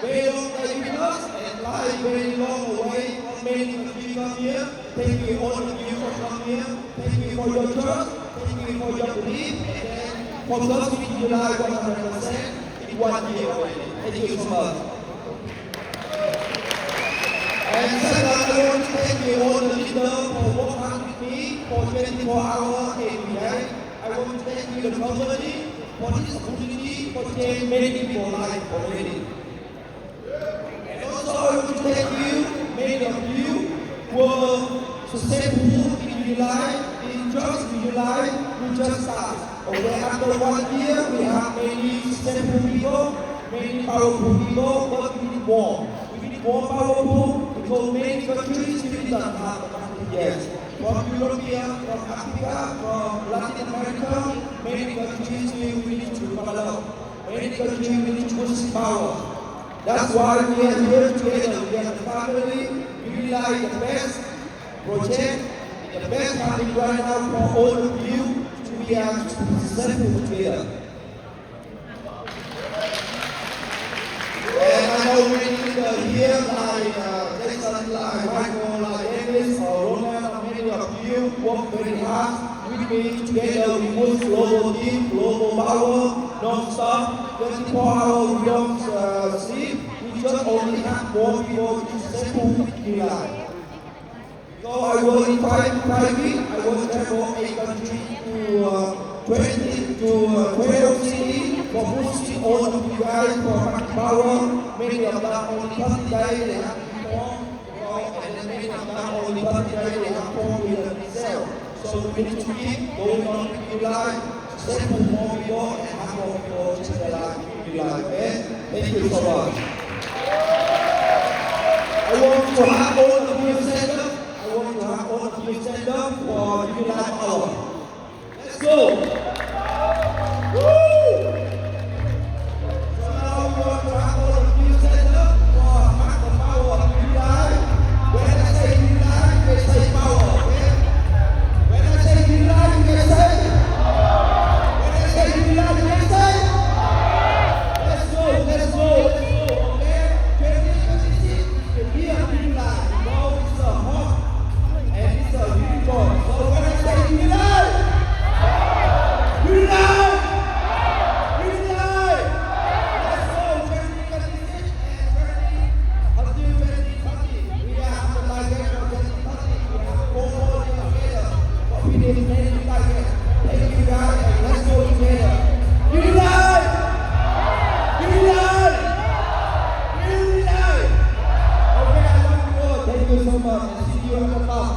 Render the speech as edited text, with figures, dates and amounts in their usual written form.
Very long time with us and fly very long away. Many of you come here. Thank you all of you for coming here. Thank you for your trust. Thank you for your belief. And then for those of you July 100% in 1 year already. Thank you so much. And second, I want to thank you all the leaders for working hard with me for 24 hours every day. I want to thank you the company for this opportunity for changing many people's lives already. And also I want to thank you, many of you were successful in your life, in just in your life, you just start. Okay, after 1 year, we have many successful people, many powerful people, but we need more. We need more powerful because many countries really don't have the country yet. From Europe, from Africa, from Latin America, many countries we need to develop. Many countries we need to push power. That's why we are here together. We are the family. We realize the best project, the best happening right now for all of you to be successful together. And I know we need here like Jason, like Michael, like Dennis, or Ronald, many of you work very hard with me together. We push global team, global power, non-stop, 24 hours we don't sleep. We just only have more people to successful in life. So I work in 5 weeks. I work travel 8 countries to 20 to 12 cities for boosting all of you guys for market power. Many of them only 30 days they have before, and then many of them only 30 days they have 4 million themselves. So we need to keep going on with your life, successful more people and have more people change their life in your life. Okay? Thank you so much. I want to have all of you stand up. I want to have all of you stand up for your life hour. Let's go! Woo! So now we want to have all of you stand up for the power of your life. When I say your life, they say power, okay? When I say your life, you can say? When I say your life, you can say? Let's go, okay? 2026 is the year of your life. You know, it's a hot and it's a unicorn. So when I say your life, you live! You live! Let's go! 2026 and 2030. We have the target for 2030. We have 4 more years together. But we need many targets. Thank you guys and let's go together. You live! You live! You live! Okay, I love you all. Thank you so much and see you at the top.